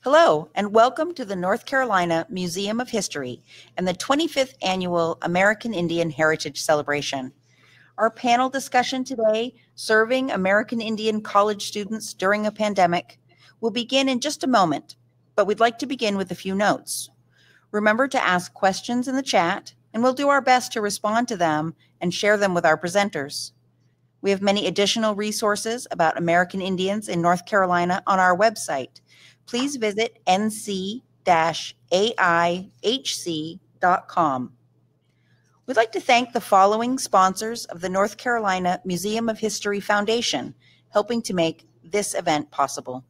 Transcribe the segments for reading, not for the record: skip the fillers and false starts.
Hello, and welcome to the North Carolina Museum of History and the 25th Annual American Indian Heritage Celebration. Our panel discussion today, Serving American Indian College Students During a Pandemic, will begin in just a moment, but we'd like to begin with a few notes. Remember to ask questions in the chat, and we'll do our best to respond to them and share them with our presenters. We have many additional resources about American Indians in North Carolina on our website. Please visit nc-aihc.com. We'd like to thank the following sponsors of the North Carolina Museum of History Foundation, helping to make this event possible.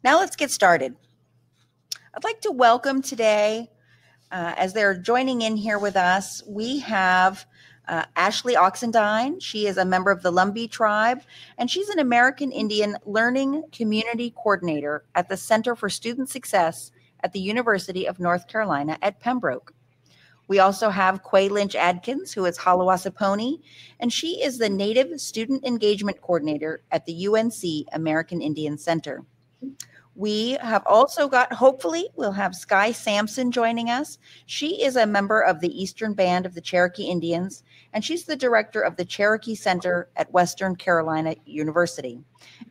Now let's get started. I'd like to welcome today, as they're joining in here with us, we have Ashley Oxendine. She is a member of the Lumbee tribe, and she's an American Indian Learning Community Coordinator at the Center for Student Success at the University of North Carolina at Pembroke. We also have Lynch Adkins, who is Haliwa-Saponi, and she is the Native Student Engagement Coordinator at the UNC American Indian Center. We have also got, hopefully, we'll have Skye Sampson joining us. She is a member of the Eastern Band of the Cherokee Indians, and she's the director of the Cherokee Center at Western Carolina University.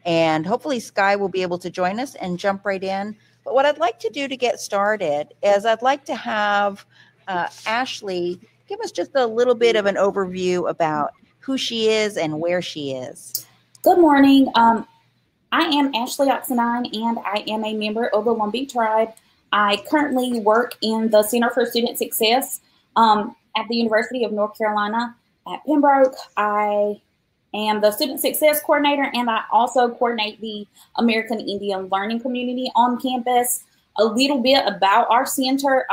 And hopefully Skye will be able to join us and jump right in. But what I'd like to do to get started is I'd like to have Ashley give us just a little bit of an overview about who she is and where she is. Good morning. I am Ashley Oxendine, and I am a member of the Lumbee tribe. I currently work in the Center for Student Success at the University of North Carolina at Pembroke. I am the Student Success Coordinator, and I also coordinate the American Indian Learning Community on campus. A little bit about our center.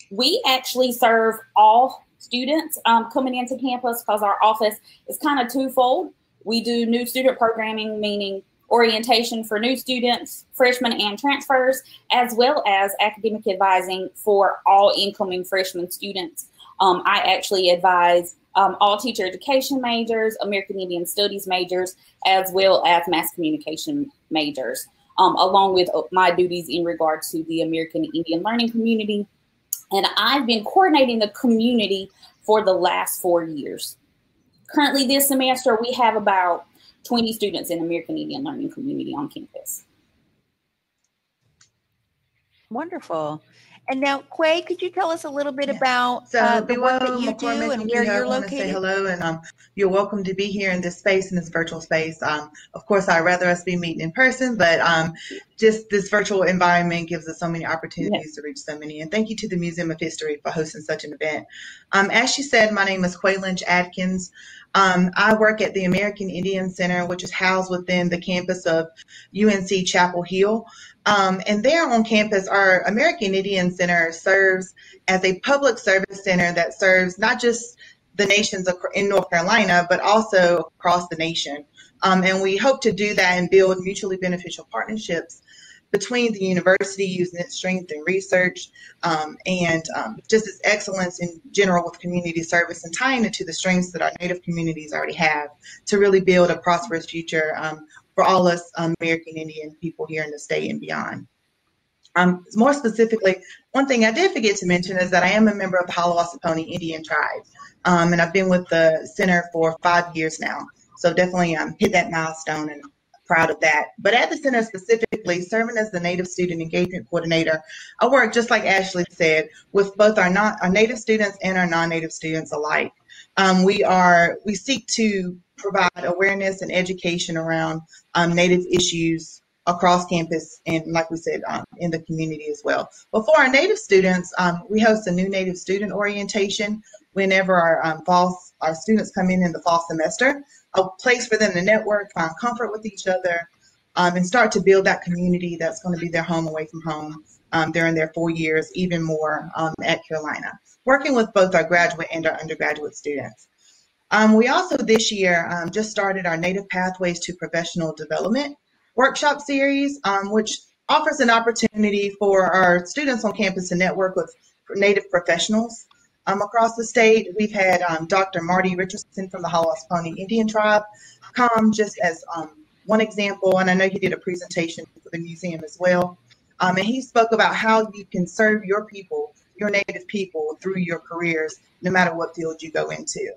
We actually serve all students coming into campus because our office is kind of twofold. We do new student programming, meaning orientation for new students, freshmen and transfers, as well as academic advising for all incoming freshman students. I actually advise all teacher education majors, American Indian Studies majors, as well as mass communication majors, along with my duties in regards to the American Indian Learning Community. And I've been coordinating the community for the last 4 years. Currently this semester, we have about 20 students in American Indian Learning Community on campus. Wonderful. And now, Quay, could you tell us a little bit about the work that you do and where you're located? Say hello, and you're welcome to be here in this space, in this virtual space. Of course, I'd rather us be meeting in person, but just this virtual environment gives us so many opportunities to reach so many. And thank you to the Museum of History for hosting such an event. As she said, my name is Lynch Adkins. I work at the American Indian Center, which is housed within the campus of UNC Chapel Hill. And there on campus, our American Indian Center serves as a public service center that serves not just the nations in North Carolina, but also across the nation. And we hope to do that and build mutually beneficial partnerships between the university, using its strength in research and just its excellence in general with community service, and tying it to the strengths that our Native communities already have to really build a prosperous future for all us American Indian people here in the state and beyond. More specifically, one thing I did forget to mention is that I am a member of the Haliwa-Saponi Indian tribe, and I've been with the center for 5 years now. So definitely hit that milestone and proud of that. But at the center specifically, serving as the Native Student Engagement Coordinator, I work, just like Ashley said, with both our Native students and our non-Native students alike. We seek to provide awareness and education around Native issues across campus and, like we said, in the community as well. But for our Native students, we host a new Native student orientation whenever our students come in the fall semester, a place for them to network, find comfort with each other, and start to build that community that's going to be their home away from home during their 4 years, even more at Carolina, working with both our graduate and our undergraduate students. We also this year just started our Native Pathways to Professional Development workshop series, which offers an opportunity for our students on campus to network with Native professionals across the state. We've had Dr. Marty Richardson from the Haliwa-Saponi Indian tribe come just as one example, and I know he did a presentation for the museum as well. And he spoke about how you can serve your people, your Native people, through your careers, no matter what field you go into.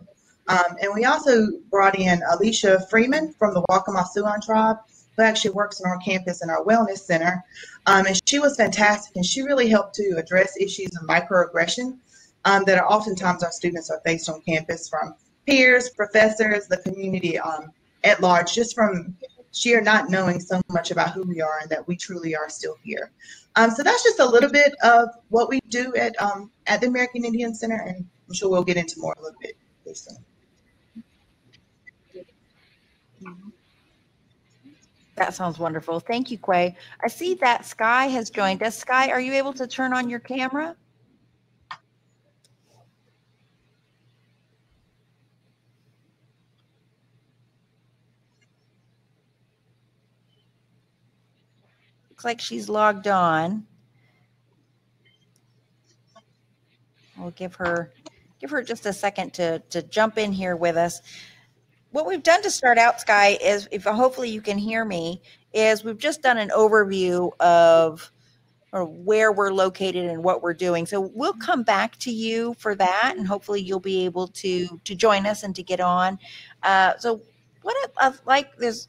And we also brought in Alicia Freeman from the Waccamaw tribe, who actually works on our campus in our wellness center. And she was fantastic, and she really helped to address issues of microaggression that are oftentimes our students are faced on campus from peers, professors, the community at large, just from sheer not knowing so much about who we are and that we truly are still here. So that's just a little bit of what we do at the American Indian Center, and I'm sure we'll get into more a little bit soon. That sounds wonderful. Thank you, Quay. I see that Skye has joined us. Skye, are you able to turn on your camera? Looks like she's logged on. We'll give her just a second to jump in here with us. What we've done to start out, Skye, is, if hopefully you can hear me, is we've just done an overview of where we're located and what we're doing. So we'll come back to you for that, and hopefully you'll be able to join us and to get on. So what I've like, there's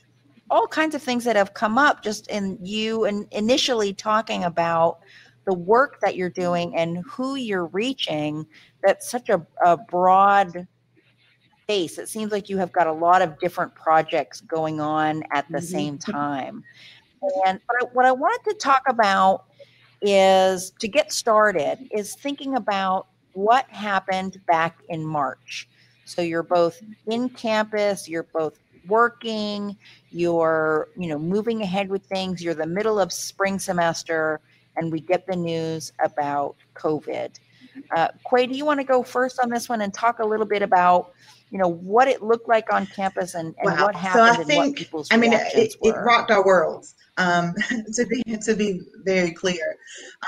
all kinds of things that have come up just in you and initially talking about the work that you're doing and who you're reaching. That's such a broad base. It seems like you have got a lot of different projects going on at the same time. And what I wanted to talk about is, to get started, is thinking about what happened back in March. So you're both in campus, you're both working, you're moving ahead with things, you're the middle of spring semester, and we get the news about COVID. Quay, do you want to go first on this one and talk a little bit about what it looked like on campus and what happened and what people's reactions were? It rocked our worlds, to be very clear.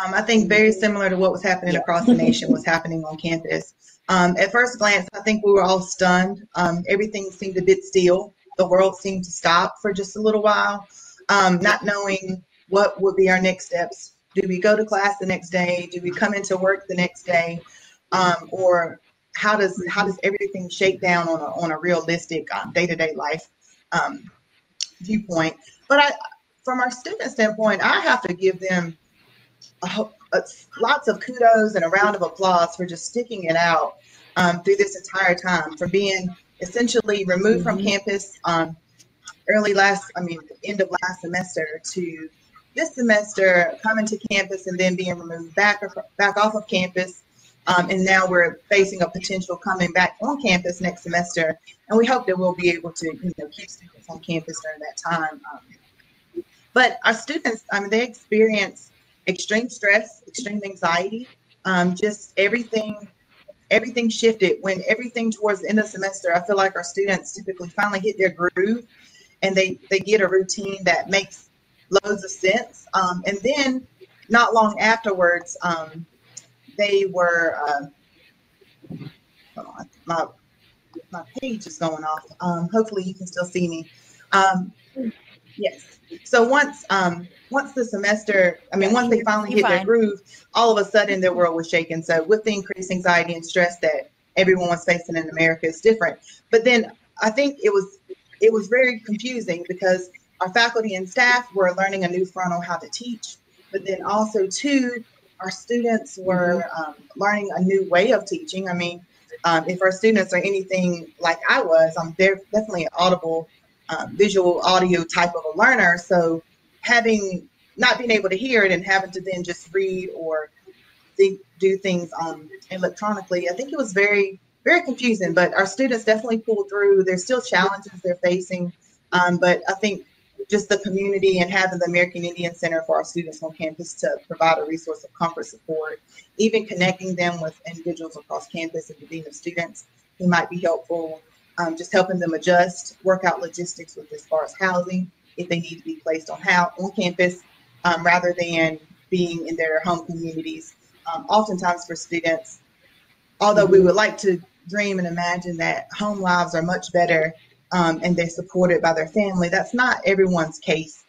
I think very similar to what was happening across the nation was happening on campus. At first glance, I think we were all stunned. Everything seemed a bit still. The world seemed to stop for just a little while, not knowing what would be our next steps. Do we go to class the next day? Do we come into work the next day? Or how does everything shake down on a realistic day-to-day life viewpoint? But from our student standpoint, I have to give them lots of kudos and a round of applause for just sticking it out through this entire time, for being essentially removed from campus the end of last semester to this semester, coming to campus and then being removed back off of campus. And now we're facing a potential coming back on campus next semester. And we hope that we'll be able to keep students on campus during that time. But our students, they experience extreme stress, extreme anxiety, just everything shifted. When everything towards the end of the semester, I feel like our students typically finally hit their groove and they get a routine that makes loads of sense. And then not long afterwards, they were, hold on, my page is going off. Hopefully you can still see me. Yes. So once the semester, once they finally hit their groove, all of a sudden their world was shaken. So with the increased anxiety and stress that everyone was facing in America, it's different. But then I think it was very confusing, because our faculty and staff were learning a new front on how to teach, but then also too, our students were learning a new way of teaching. If our students are anything like I was, they're definitely an audible, visual audio type of a learner. So not being able to hear it and having to then just read or do things electronically, I think it was very, very confusing. But our students definitely pulled through. There's still challenges they're facing, but I think just the community and having the American Indian Center for our students on campus to provide a resource of comfort, support, even connecting them with individuals across campus and the dean of students who might be helpful, just helping them adjust, work out logistics with as far as housing, if they need to be placed on campus, rather than being in their home communities. Oftentimes for students, although we would like to dream and imagine that home lives are much better and they're supported by their family, that's not everyone's case.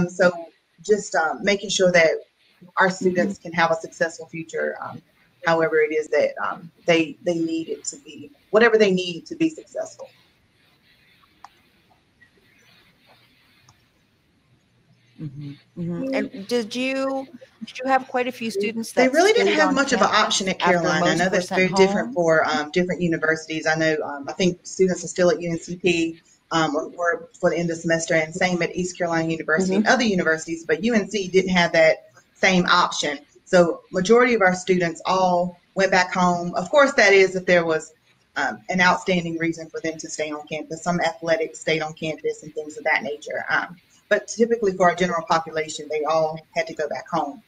So just making sure that our students can have a successful future, however it is that they need it to be, whatever they need to be successful. And did you have quite a few students that they really didn't stayed have on much of an campus option at after Carolina? I most know were that's sent very different home? for different universities. I know I think students are still at Uncp or for the end of the semester, and same at East Carolina University and other universities, but UNC didn't have that same option. So majority of our students all went back home. Of course, that is if there was an outstanding reason for them to stay on campus. Some athletics stayed on campus and things of that nature. But typically for our general population, they all had to go back home.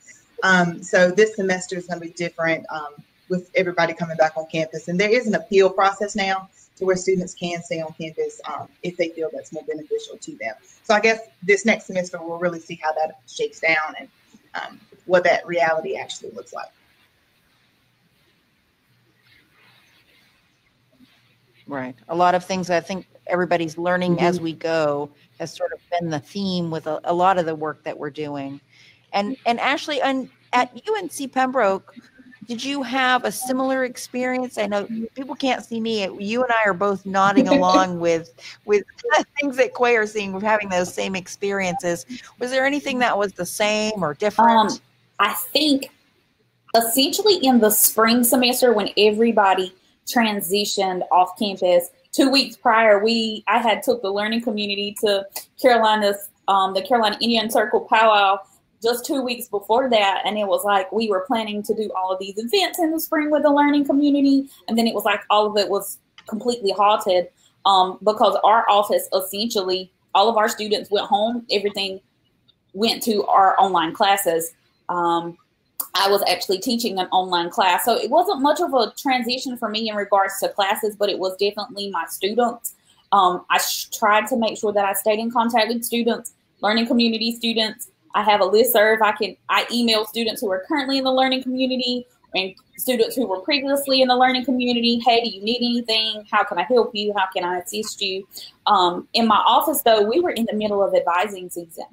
So this semester is going to be different with everybody coming back on campus. And there is an appeal process now to where students can stay on campus if they feel that's more beneficial to them. So I guess this next semester, we'll really see how that shakes down and what that reality actually looks like. Right. A lot of things I think everybody's learning as we go has sort of been the theme with a lot of the work that we're doing. And Ashley, at UNC Pembroke, did you have a similar experience? I know people can't see me. You and I are both nodding along with things that Quay are seeing. We're having those same experiences. Was there anything that was the same or different? I think essentially in the spring semester when everybody transitioned off campus, 2 weeks prior, I had took the learning community to Carolina's, the Carolina Indian Circle powwow just 2 weeks before that. And it was like, we were planning to do all of these events in the spring with the learning community. And then it was like, all of it was completely halted because our office, essentially, all of our students went home. Everything went to our online classes. I was actually teaching an online class. So it wasn't much of a transition for me in regards to classes, but it was definitely my students. I tried to make sure that I stayed in contact with students, learning community students. I have a listserv. I email students who are currently in the learning community and students who were previously in the learning community. Hey, do you need anything? How can I help you? How can I assist you? In my office, though, we were in the middle of advising season.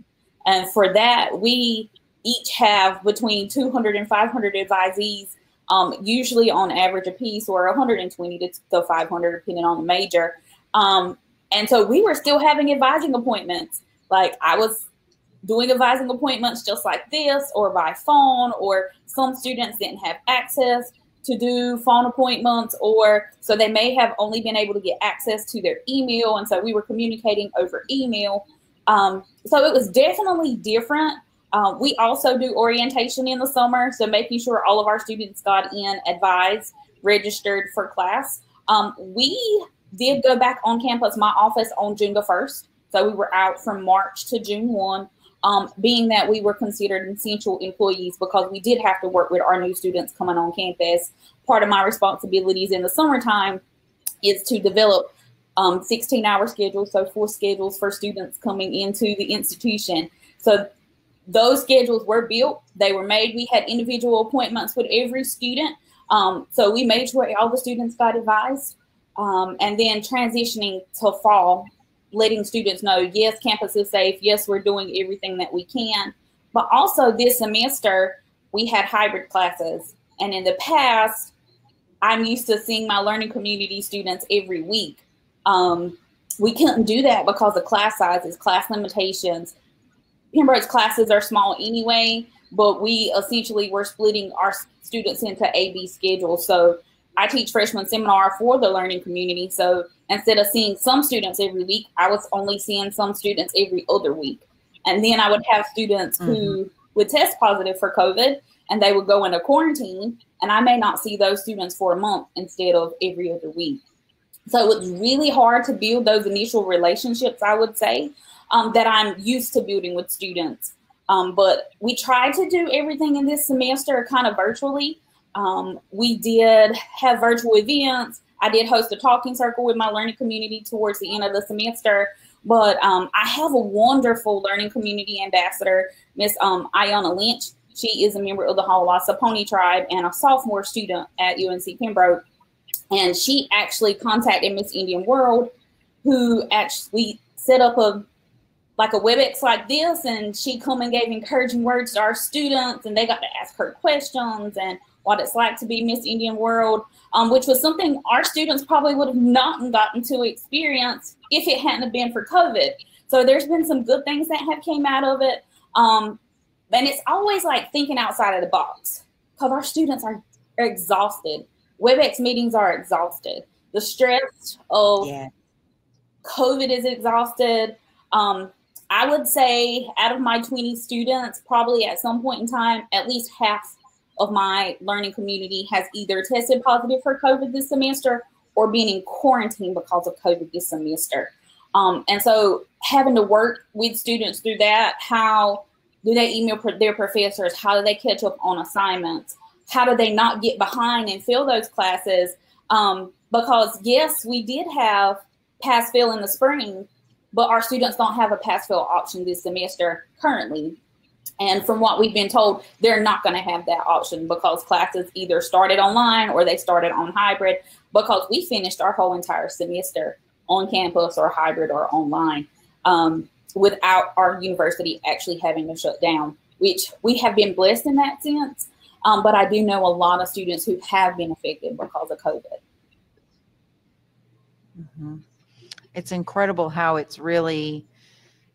And for that, we each have between 200 and 500 advisees, usually on average a piece, or 120 to 500, depending on the major. And so we were still having advising appointments. Like I was doing advising appointments just like this, or by phone, or some students didn't have access to do phone appointments, or so they may have only been able to get access to their email. And so we were communicating over email. So it was definitely different. We also do orientation in the summer, so making sure all of our students got in, advised, registered for class. We did go back on campus, my office, on June the 1st. So we were out from March to June 1, being that we were considered essential employees because we did have to work with our new students coming on campus. Part of my responsibilities in the summertime is to develop 16-hour schedules, so 4 schedules for students coming into the institution. So those schedules were built, they were made. We had individual appointments with every student. So we made sure all the students got advised. And then transitioning to fall, letting students know, yes, campus is safe. Yes, we're doing everything that we can. But also this semester, we had hybrid classes. And in the past, I'm used to seeing my learning community students every week. We couldn't do that because of class sizes, class limitations. Pembroke's classes are small anyway, but we essentially were splitting our students into A-B schedules. So I teach freshman seminar for the learning community. So instead of seeing some students every week, I was only seeing some students every other week. And then I would have students who would test positive for COVID and they would go into quarantine, and I may not see those students for a month instead of every other week. So it's really hard to build those initial relationships, I would say, that I'm used to building with students. But we tried to do everything in this semester kind of virtually. We did have virtual events. I did host a talking circle with my learning community towards the end of the semester. But I have a wonderful learning community ambassador, Miss Iona Lynch. She is a member of the Haliwa-Saponi tribe and a sophomore student at UNC Pembroke. And she actually contacted Miss Indian World, who actually set up a WebEx like this, and she come and gave encouraging words to our students, and they got to ask her questions and what it's like to be Miss Indian World, which was something our students probably would have not gotten to experience if it hadn't been for COVID. So there's been some good things that have came out of it. And it's always like thinking outside of the box, because our students are exhausted. WebEx meetings are exhausted. The stress of COVID is exhausted. I would say out of my 20 students, probably at some point in time, at least half of my learning community has either tested positive for COVID this semester or been in quarantine because of COVID this semester. And so having to work with students through that, how do they email their professors? How do they catch up on assignments? How do they not get behind and fail those classes? Because yes, we did have pass-fail in the spring, but our students don't have a pass-fail option this semester currently. And from what we've been told, they're not going to have that option because classes either started online or they started on hybrid, because we finished our whole entire semester on campus or hybrid or online without our university actually having to shut down, which we have been blessed in that sense. But I do know a lot of students who have been affected because of COVID. Mm-hmm. It's incredible how it's really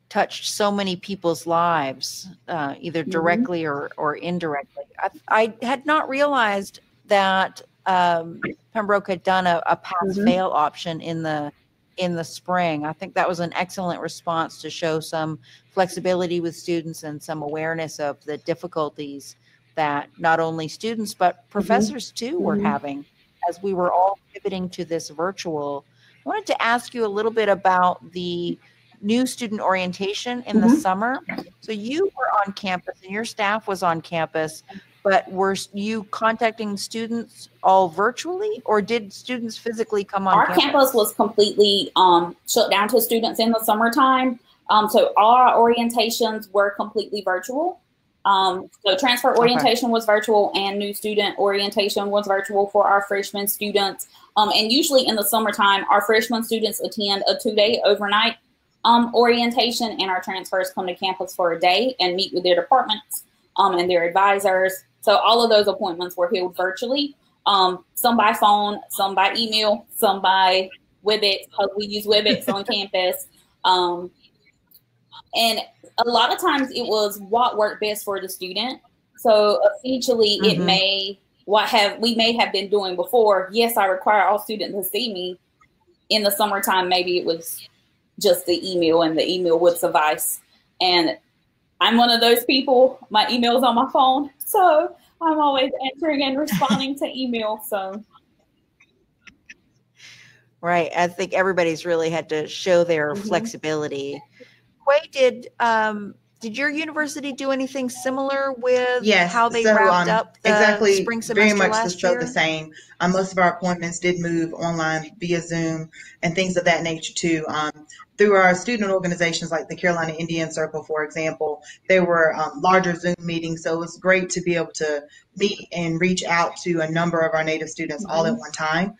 touched so many people's lives, either directly or indirectly. I had not realized that Pembroke had done a pass-fail option in the spring. I think that was an excellent response to show some flexibility with students and some awareness of the difficulties that not only students but professors too were having as we were all pivoting to this virtual. I wanted to ask you a little bit about the new student orientation in the summer. So you were on campus and your staff was on campus, but were you contacting students all virtually, or did students physically come on campus? Our campus was completely shut down to students in the summertime. So all our orientations were completely virtual. So transfer orientation was virtual, and new student orientation was virtual for our freshman students. And usually in the summertime, our freshman students attend a 2-day overnight orientation, and our transfers come to campus for a day and meet with their departments and their advisors. So all of those appointments were held virtually, some by phone, some by email, some by WebEx, because we use WebEx on campus. And a lot of times it was what worked best for the student. So essentially it may, we may have been doing before, yes, I require all students to see me. In the summertime, maybe it was just the email, and the email would suffice. And I'm one of those people, my email's on my phone, so I'm always answering and responding to email. So right, I think everybody's really had to show their flexibility. Quay, did your university do anything similar with how they wrapped up the spring semester very much last year? the same. Most of our appointments did move online via Zoom and things of that nature too. Through our student organizations like the Carolina Indian Circle, for example, there were larger Zoom meetings. So it was great to be able to meet and reach out to a number of our Native students all at one time,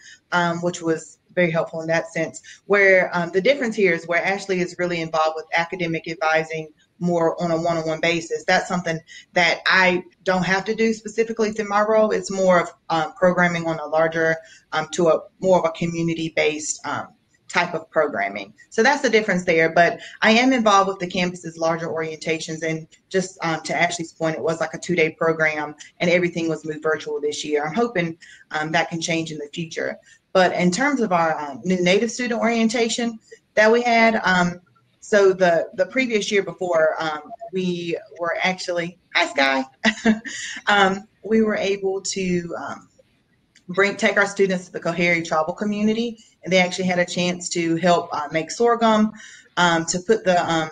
which was very helpful in that sense. Where the difference here is where Ashley is really involved with academic advising more on a one-on-one basis. That's something that I don't have to do specifically through my role. It's more of programming on a larger, to a more of a community-based type of programming. So that's the difference there. But I am involved with the campus's larger orientations, and just to Ashley's point, it was like a 2-day program and everything was moved virtual this year. I'm hoping that can change in the future. But in terms of our new Native student orientation that we had, so the previous year before, we were actually, hi Skye, we were able to take our students to the Coharie tribal community, and they actually had a chance to help make sorghum, to put the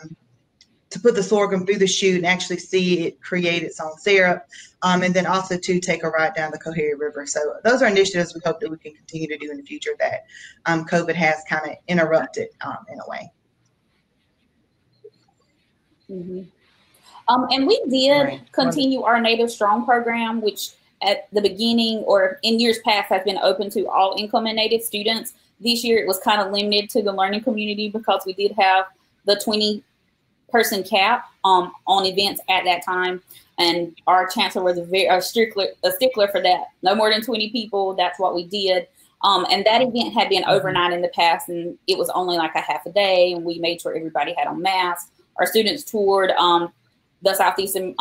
to put the sorghum through the chute and actually see it create its own syrup, and then also to take a ride down the Coharie River. So those are initiatives we hope that we can continue to do in the future that COVID has kind of interrupted in a way. And we did continue our Native Strong program, which at the beginning or in years past has been open to all income and Native students. This year it was kind of limited to the learning community because we did have the 20-person cap on events at that time. And our chancellor was a stickler for that. No more than 20 people, that's what we did. And that event had been overnight in the past, and it was only like a half a day, and we made sure everybody had on masks. Our students toured the Southeastern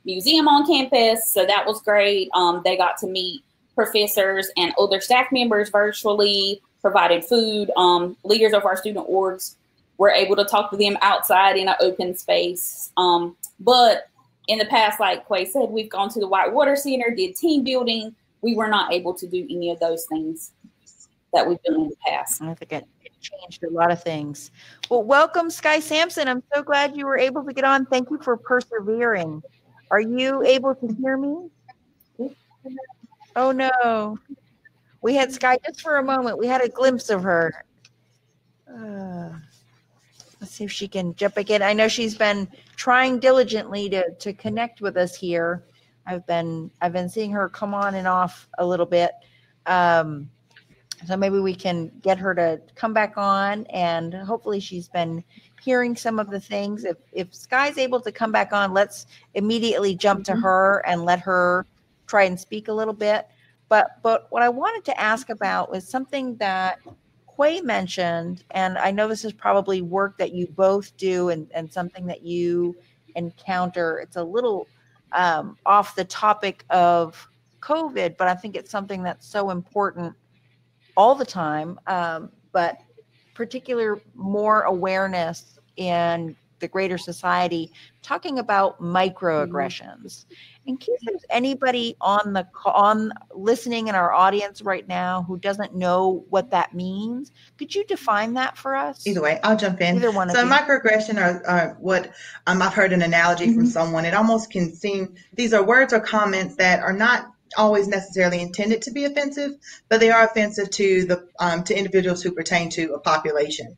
Museum on campus, so that was great. They got to meet professors and other staff members virtually, provided food. Leaders of our student orgs were able to talk to them outside in an open space. But in the past, like Quay said, we've gone to the Whitewater Center, did team building. We were not able to do any of those things that we've done in the past. I think it changed a lot of things. Well, welcome, Skye Sampson. I'm so glad you were able to get on. Thank you for persevering. Are you able to hear me? Oh, no. We had Skye just for a moment. We had a glimpse of her. Let's see if she can jump again. I know she's been trying diligently to connect with us here. I've been seeing her come on and off a little bit. So maybe we can get her to come back on, and hopefully she's been hearing some of the things. If Skye's able to come back on, let's immediately jump to her and let her try and speak a little bit. But what I wanted to ask about was something that Quay mentioned, and I know this is probably work that you both do and something that you encounter. It's a little off the topic of COVID, but I think it's something that's so important all the time, but particular more awareness in the greater society, talking about microaggressions. In case there's anybody on listening in our audience right now who doesn't know what that means, could you define that for us? Either way, I'll jump in. Either one so of you. Microaggression are what I've heard an analogy from someone. It almost can seem, these are words or comments that are not always necessarily intended to be offensive, but they are offensive to the to individuals who pertain to a population.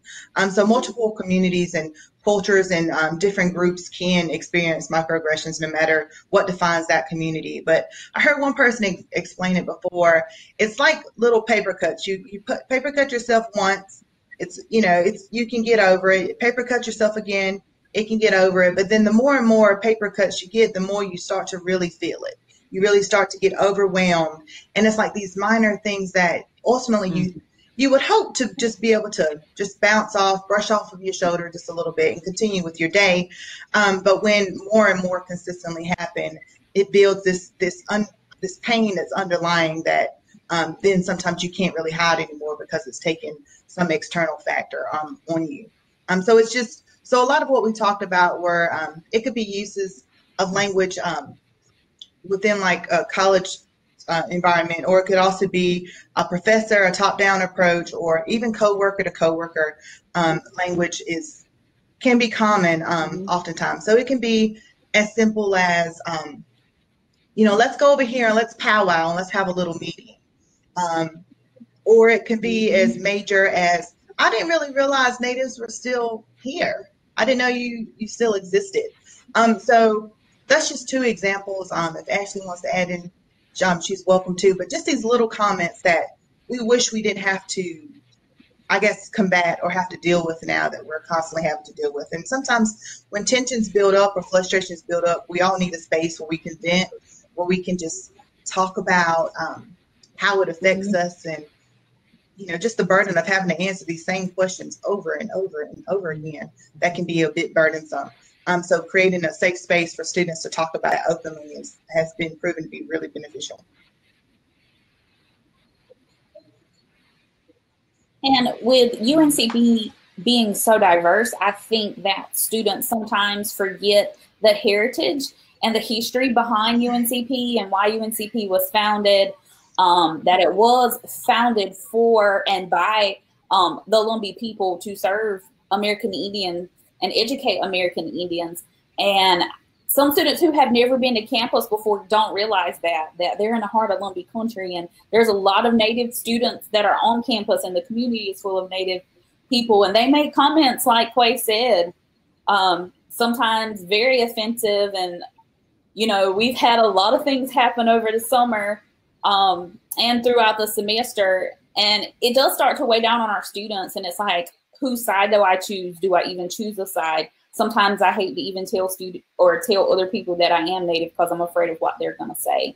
So multiple communities and cultures and different groups can experience microaggressions no matter what defines that community. But I heard one person explain it before. It's like little paper cuts. You paper cut yourself once. You can get over it. Paper cut yourself again. It can get over it. But then the more and more paper cuts you get, the more you start to really feel it. You really start to get overwhelmed. And it's like these minor things that ultimately you would hope to just be able to just bounce off, brush off of your shoulder just a little bit and continue with your day. But when more and more consistently happen, it builds this pain that's underlying that then sometimes you can't really hide anymore because it's taken some external factor on you. So it's just, so a lot of what we talked about were, it could be uses of language within like a college environment, or it could also be a professor, a top-down approach, or even coworker to coworker language can be common oftentimes. So it can be as simple as, let's go over here and let's powwow and let's have a little meeting. Or it can be as major as, I didn't really realize natives were still here. I didn't know you still existed. So that's just two examples. If Ashley wants to add in, she's welcome to. But just these little comments that we wish we didn't have to, I guess, combat or have to deal with now that we're constantly having to deal with. And sometimes when tensions build up or frustrations build up, we all need a space where we can vent, where we can just talk about how it affects us, and just the burden of having to answer these same questions over and over and over again. That can be a bit burdensome. So creating a safe space for students to talk about it openly has been proven to be really beneficial. And with UNCP being so diverse, I think that students sometimes forget the heritage and the history behind UNCP and why UNCP was founded, that it was founded for and by the Lumbee people to serve American Indian and educate American Indians. And some students who have never been to campus before don't realize that they're in the heart of Lumbee country, and there's a lot of Native students that are on campus, and the community is full of Native people, and they make comments like Quay said, sometimes very offensive. And we've had a lot of things happen over the summer and throughout the semester, and it does start to weigh down on our students. And it's like, whose side do I choose? Do I even choose a side? Sometimes I hate to even tell tell other people that I am Native because I'm afraid of what they're going to say.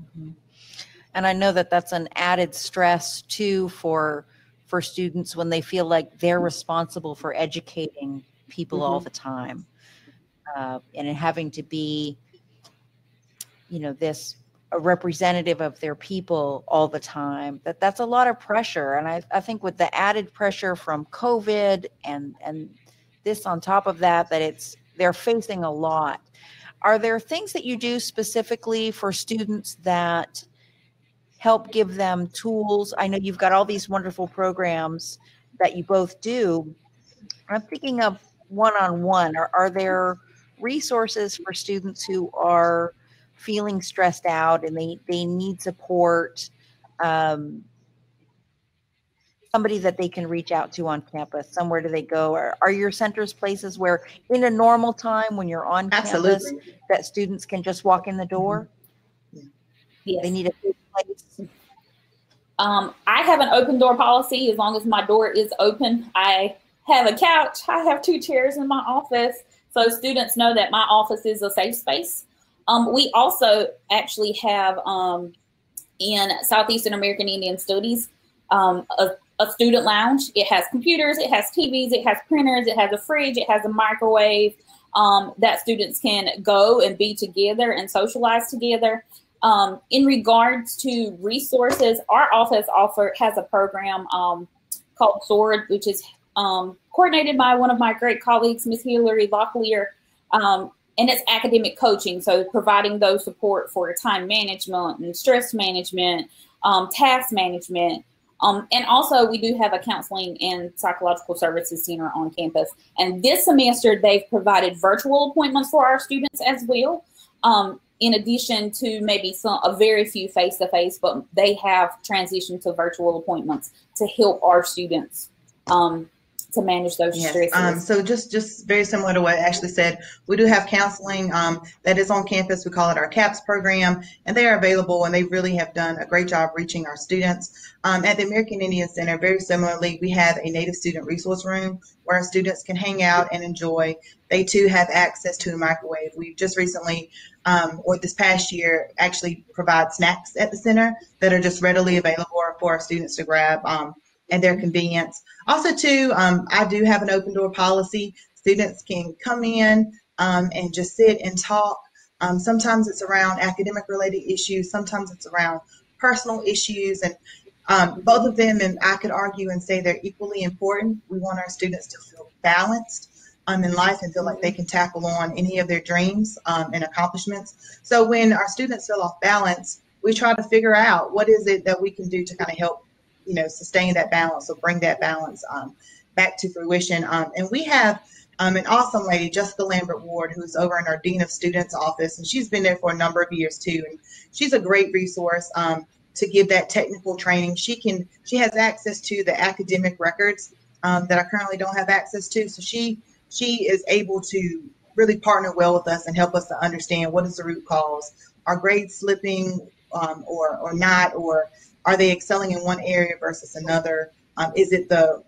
Mm-hmm. And I know that that's an added stress too for students when they feel like they're responsible for educating people all the time, and having to be, a representative of their people all the time. That's a lot of pressure. And I think with the added pressure from COVID and this on top of that they're facing a lot. Are there things that you do specifically for students that help give them tools? I know you've got all these wonderful programs that you both do. I'm thinking of one-on-one. Are there resources for students who are feeling stressed out and they need support, somebody that they can reach out to on campus? Somewhere do they go? Are your centers places where in a normal time when you're on campus that students can just walk in the door? Yes. They need a big place. I have an open door policy. As long as my door is open, I have a couch. I have 2 chairs in my office, so students know that my office is a safe space. We also actually have in Southeastern American Indian Studies a student lounge. It has computers, it has TVs, it has printers, it has a fridge, it has a microwave that students can go and be together and socialize together. In regards to resources, our office has a program called SWORD, which is coordinated by one of my great colleagues, Ms. Hillary Locklear. And it's academic coaching, so providing those support for time management and stress management, task management. And also we do have a counseling and psychological services center on campus. And this semester they've provided virtual appointments for our students as well, in addition to maybe a very few face-to-face, but they have transitioned to virtual appointments to help our students to manage those stresses. So just very similar to what Ashley said, we do have counseling that is on campus. We call it our CAPS program, and they are available, and they really have done a great job reaching our students. At the American Indian Center, very similarly, we have a Native student resource room where our students can hang out and enjoy. They too have access to a microwave. We've just recently, or this past year, actually provide snacks at the center that are just readily available for our students to grab and their convenience. Also too, I do have an open door policy. Students can come in and just sit and talk. Sometimes it's around academic related issues. Sometimes it's around personal issues, and both of them, and I could argue and say they're equally important. We want our students to feel balanced in life and feel like they can tackle on any of their dreams and accomplishments. So when our students feel off balance, we try to figure out what is it that we can do to kind of help, sustain that balance or bring that balance back to fruition. And we have an awesome lady, Jessica Lambert Ward, who's over in our Dean of Students office, and she's been there for a number of years too. And she's a great resource to give that technical training. She has access to the academic records that I currently don't have access to. So she is able to really partner well with us and help us to understand what is the root cause. Are grades slipping or not, or are they excelling in one area versus another? Is it the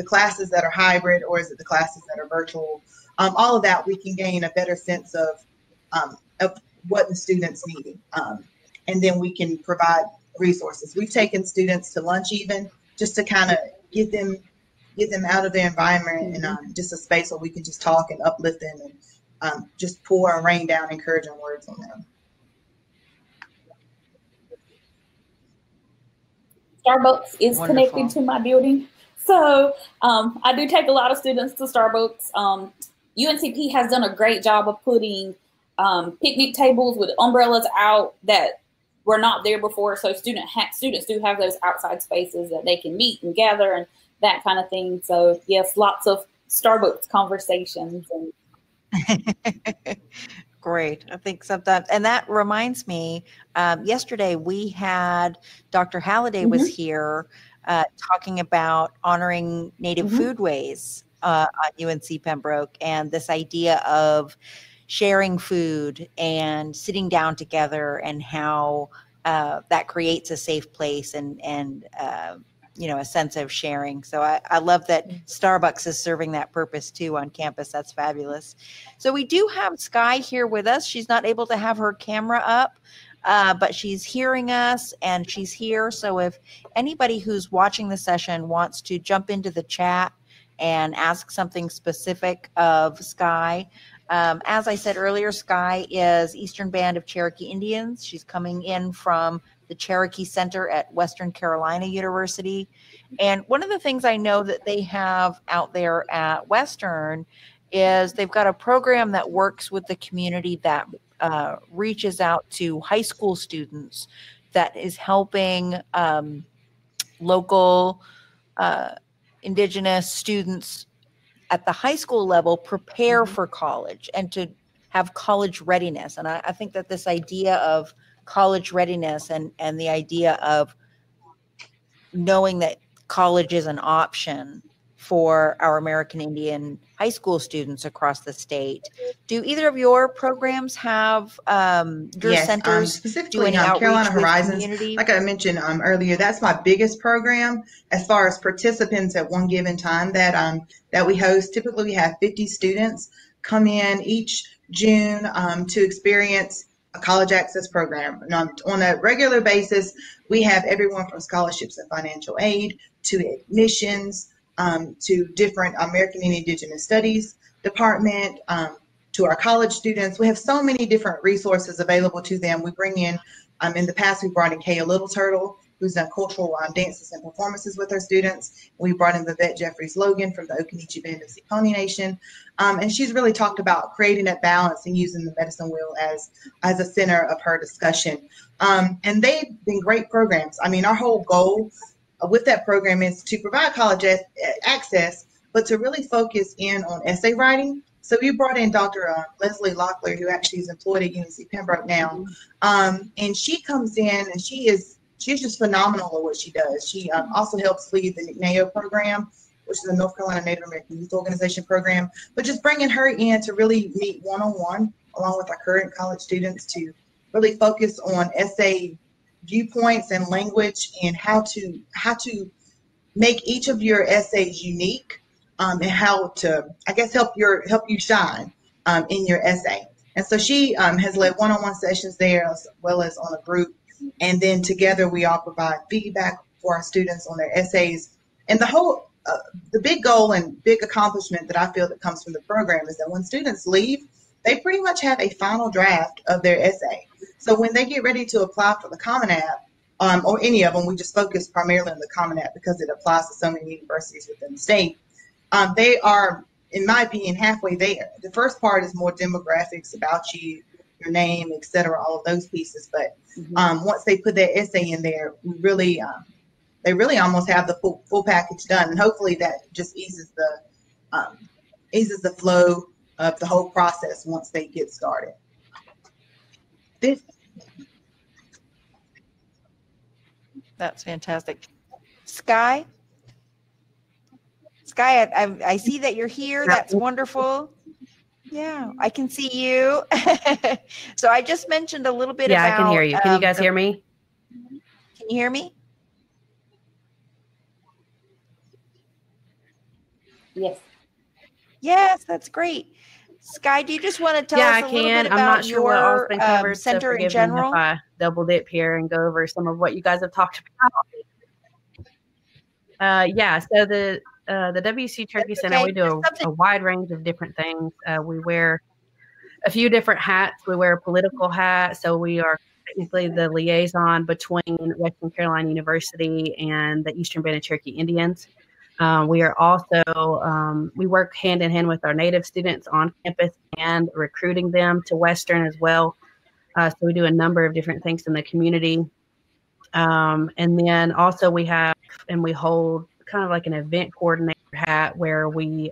classes that are hybrid, or is it the classes that are virtual? All of that, we can gain a better sense of what the students need, and then we can provide resources. We've taken students to lunch even just to kind of get them out of their environment and just a space where we can just talk and uplift them and just pour and rain down encouraging words on them. Starbucks is Wonderful. Connected to my building. So I do take a lot of students to Starbucks. UNCP has done a great job of putting picnic tables with umbrellas out that were not there before. So students do have those outside spaces that they can meet and gather and that kind of thing. So yes, lots of Starbucks conversations. And Great. I think sometimes, and that reminds me, yesterday we had Dr. Halliday was here talking about honoring Native foodways on UNC Pembroke, and this idea of sharing food and sitting down together, and how that creates a safe place and you know, a sense of sharing. So I love that Starbucks is serving that purpose too on campus. That's fabulous. So we do have Skye here with us. She's not able to have her camera up, but she's hearing us and she's here. So if anybody who's watching the session wants to jump into the chat and ask something specific of Skye, as I said earlier, Skye is Eastern Band of Cherokee Indians. She's coming in from the Cherokee Center at Western Carolina University. And one of the things I know that they have out there at Western is they've got a program that works with the community that reaches out to high school students, that is helping local Indigenous students at the high school level prepare for college and to have college readiness. And I think that this idea of college readiness and the idea of knowing that college is an option for our American Indian high school students across the state. Do either of your programs have your centers specifically do any outreach Carolina with Horizons? Community? Like I mentioned earlier, that's my biggest program as far as participants at one given time that we host. Typically, we have 50 students come in each June to experience a college access program. And on a regular basis, we have everyone from scholarships and financial aid to admissions, to different American and Indigenous Studies department, to our college students. We have so many different resources available to them. We bring in the past, we brought in Kaya Little Turtle, who's done cultural dances and performances with her students. We brought in Vivette Jeffries Logan from the Ocendine Band of Saponi Nation. And she's really talked about creating that balance and using the medicine wheel as a center of her discussion. And they've been great programs. I mean, our whole goal with that program is to provide college access, but to really focus in on essay writing. So we brought in Dr. Leslie Locklear, who actually is employed at UNC Pembroke now. And she comes in and she's just phenomenal at what she does. She also helps lead the NCMOH program, which is the North Carolina Native American Youth Organization program. But just bringing her in to really meet one-on-one along with our current college students to really focus on essay viewpoints and language and how to make each of your essays unique, and how to, I guess, help you shine in your essay. And so she has led one-on-one sessions there as well as on a group. And then together we all provide feedback for our students on their essays. And the whole, the big goal and big accomplishment that I feel that comes from the program is that when students leave, they pretty much have a final draft of their essay. So when they get ready to apply for the Common App, or any of them, we just focus primarily on the Common App because it applies to so many universities within the state. They are, in my opinion, halfway there. The first part is more demographics about you, your name, et cetera, all of those pieces. But once they put that essay in there, they really almost have the full package done. And hopefully that just eases the flow of the whole process once they get started. That's fantastic. Skye? Skye, I see that you're here. That's wonderful. Yeah, I can see you. So I just mentioned a little bit about... Yeah, I can hear you. Can you guys hear me? Can you hear me? yes. Yes, that's great. Skye, do you just want to tell us a little bit about I'm not sure what all's been covered, center so in forgive general? me if I double dip here and go over some of what you guys have talked about. Yeah, so the WC Cherokee Center, we do a wide range of different things. We wear a few different hats. We wear a political hat, so we are technically the liaison between Western Carolina University and the Eastern Band of Cherokee Indians. We are also, we work hand in hand with our Native students on campus and recruiting them to Western as well. So we do a number of different things in the community. And then also we hold kind of like an event coordinator hat where we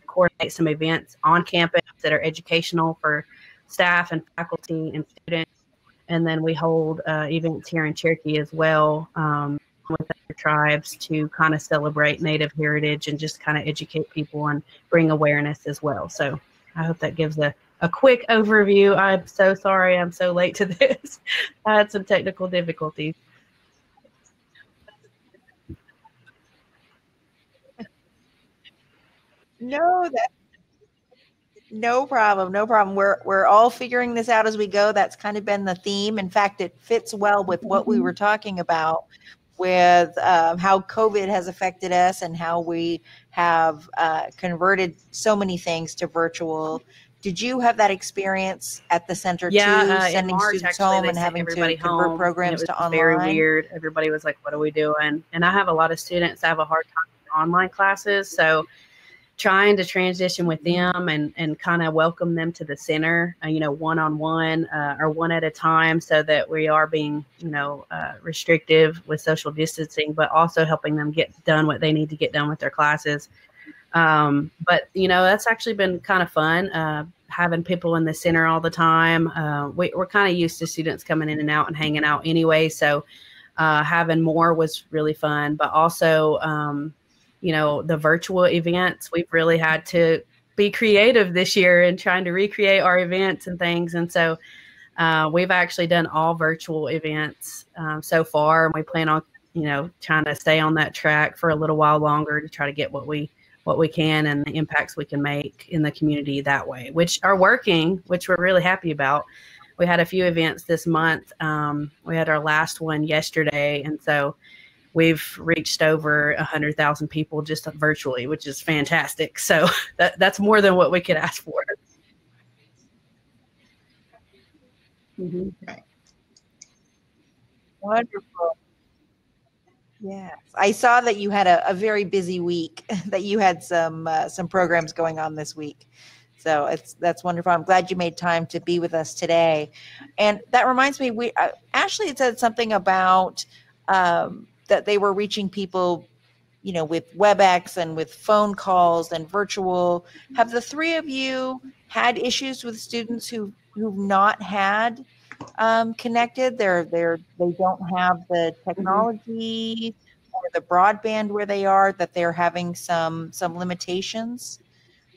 coordinate some events on campus that are educational for staff and faculty and students. And then we hold events here in Cherokee as well with other tribes to kind of celebrate Native heritage and just kind of educate people and bring awareness as well. So I hope that gives a quick overview. I'm so sorry I'm so late to this. I had some technical difficulties. No, no problem. No problem. We're all figuring this out as we go. That's kind of been the theme. In fact, it fits well with what we were talking about with how COVID has affected us and how we have converted so many things to virtual. Did you have that experience at the center too, sending March, students home and having to convert programs to online? Very weird. Everybody was like, what are we doing? And I have a lot of students that have a hard time with online classes. So trying to transition with them and kind of welcome them to the center, one-on-one or one at a time, so that we are being, restrictive with social distancing, but also helping them get done what they need to get done with their classes. But that's actually been kind of fun, having people in the center all the time. We're kind of used to students coming in and out and hanging out anyway. So having more was really fun, but also, the virtual events, we've really had to be creative this year in trying to recreate our events and things. And so we've actually done all virtual events so far. And we plan on, trying to stay on that track for a little while longer to try to get what we can and the impacts we can make in the community that way, which are working, which we're really happy about. We had a few events this month. We had our last one yesterday. And so we've reached over 100,000 people just virtually, which is fantastic. So that's more than what we could ask for. Mm-hmm. Right. Wonderful. Yes, I saw that you had a very busy week. That you had some programs going on this week. So that's wonderful. I'm glad you made time to be with us today. And that reminds me, Ashley had said something about that they were reaching people, with WebEx and with phone calls and virtual. Have the three of you had issues with students who've not had connected? They don't have the technology or the broadband where they are, that they're having some limitations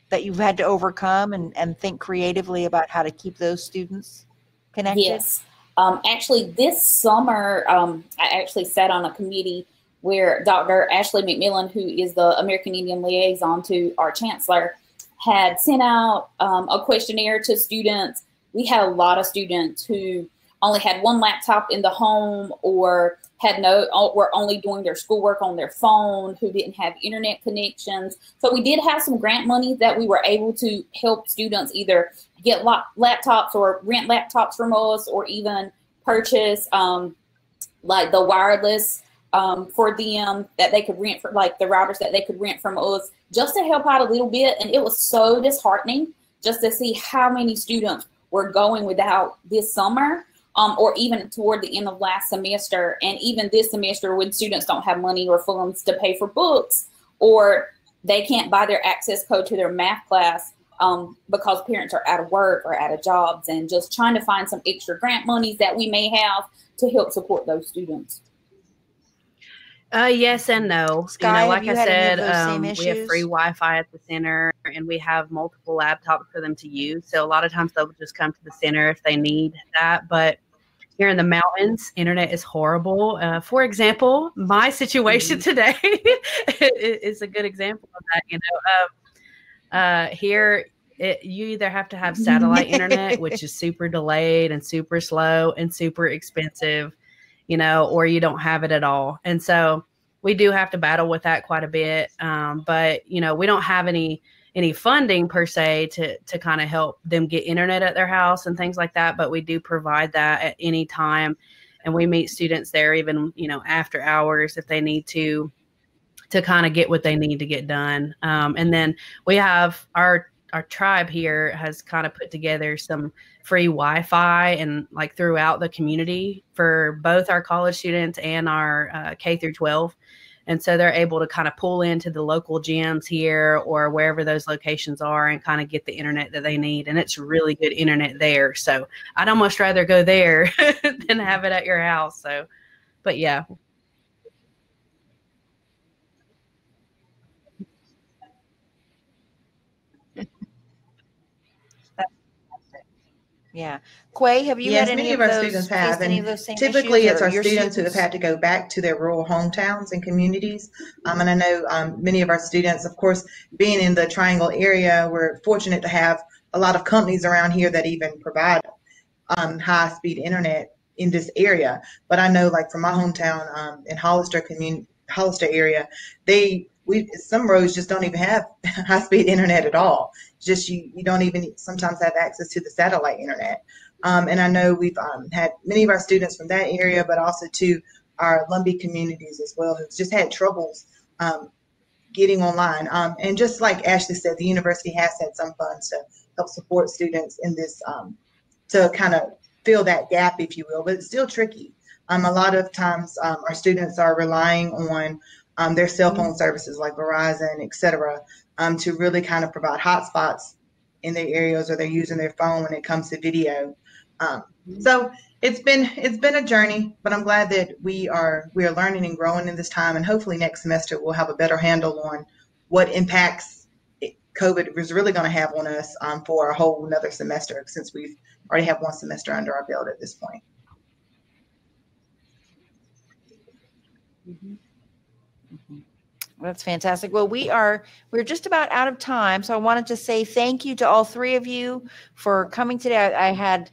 that you've had to overcome and think creatively about how to keep those students connected? Yes. Actually, this summer, I actually sat on a committee where Dr. Ashley McMillan, who is the American Indian liaison to our chancellor, had sent out a questionnaire to students. We had a lot of students who only had one laptop in the home or were only doing their schoolwork on their phone, who didn't have internet connections. So we did have some grant money that we were able to help students either get laptops or rent laptops from us, or even purchase like the wireless for them that they could rent, for like the routers that they could rent from us, just to help out a little bit. And it was so disheartening just to see how many students were going without this summer. Or even toward the end of last semester, and even this semester, when students don't have money or funds to pay for books, or they can't buy their access code to their math class because parents are out of work or out of jobs, and just trying to find some extra grant monies that we may have to help support those students. Yes and no. Skye, like I said, we have free Wi-Fi at the center, and we have multiple laptops for them to use. So a lot of times they'll just come to the center if they need that. But here in the mountains, internet is horrible. For example, my situation today is a good example of that. Here, you either have to have satellite internet, which is super delayed and super slow and super expensive, or you don't have it at all. And so we do have to battle with that quite a bit. But, we don't have any funding per se to kind of help them get internet at their house and things like that. But we do provide that at any time. And we meet students there even, after hours if they need to kind of get what they need to get done. And then we have our tribe here has kind of put together some free Wi-Fi and like throughout the community for both our college students and our K through 12. And so they're able to kind of pull into the local gyms here or wherever those locations are and kind of get the internet that they need. And it's really good internet there. So I'd almost rather go there than have it at your house. So, but yeah. Yeah. Quay, have you had any of our students have, and typically it's our students who have had to go back to their rural hometowns and communities. And I know many of our students, of course, being in the Triangle area, we're fortunate to have a lot of companies around here that even provide high-speed internet in this area. But I know, like from my hometown in Hollister area, some roads just don't even have high-speed internet at all. Just you don't even sometimes have access to the satellite internet. And I know we've had many of our students from that area, but also to our Lumbee communities as well, who've just had troubles getting online. And just like Ashley said, the university has had some funds to help support students in this, to kind of fill that gap, if you will, but it's still tricky. A lot of times our students are relying on their cell phone services like Verizon, et cetera, to really kind of provide hotspots in their areas, or they're using their phone when it comes to video. So it's been a journey, but I'm glad that we are learning and growing in this time, and hopefully next semester we'll have a better handle on what impacts COVID is really going to have on us for a whole another semester, since we've already have one semester under our belt at this point. That's fantastic. Well, we're just about out of time, so I wanted to say thank you to all three of you for coming today. I had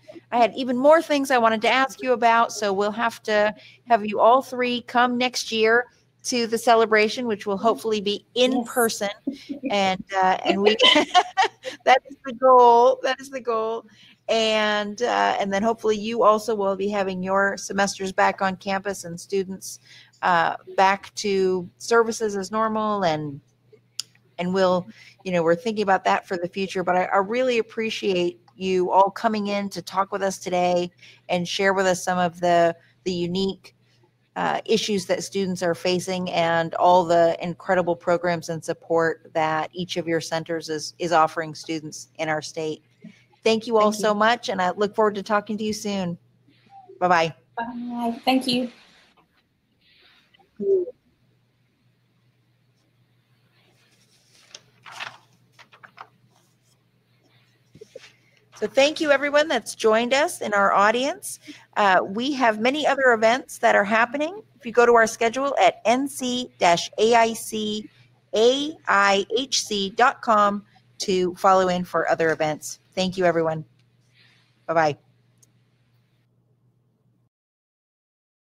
even more things I wanted to ask you about, so we'll have to have you all three come next year to the celebration, which will hopefully be in person, and we that is the goal. That is the goal. And then hopefully you also will be having your semesters back on campus and students back to services as normal, and we'll, we're thinking about that for the future. But I really appreciate you all coming in to talk with us today and share with us some of the unique issues that students are facing and all the incredible programs and support that each of your centers is offering students in our state. Thank you all so much, and I look forward to talking to you soon. Bye-bye. Bye. Thank you. So thank you, everyone that's joined us in our audience. We have many other events that are happening. If you go to our schedule at nc-AIHC.com to follow in for other events. Thank you, everyone. Bye-bye.